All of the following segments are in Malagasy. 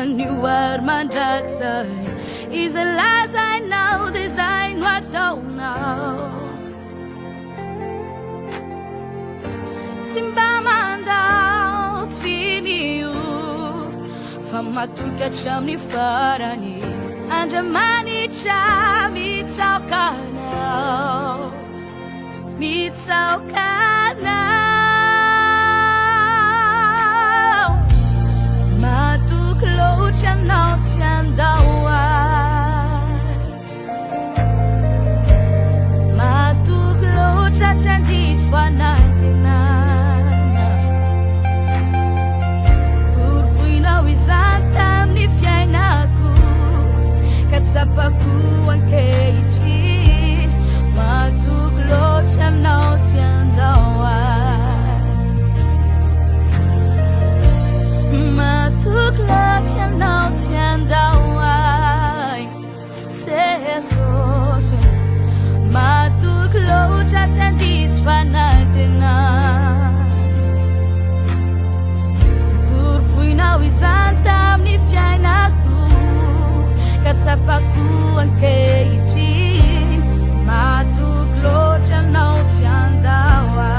and you are my dark side. Is the lies I know, this I know I don't know. Timbamanda, timiu, famatuka chamni farani, andamani chami taukana. Mitsaukana matuklo chanao chandawa matuklo chatandis fanatinana urfuina wisantam ni fiainaku katsapaku ankeiji matuklo chanao chandawa matuklo chanao chandawa tesos matuklo chatandis fanatina kurfuina wisantam ni fiainaku katsapaku ankeiji matuklo chanao chandawa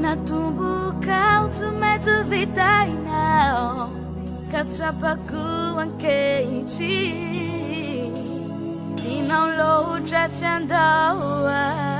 na tumbuka utumetu vitai now katsapaku ang keiji tinaulo cha chandawa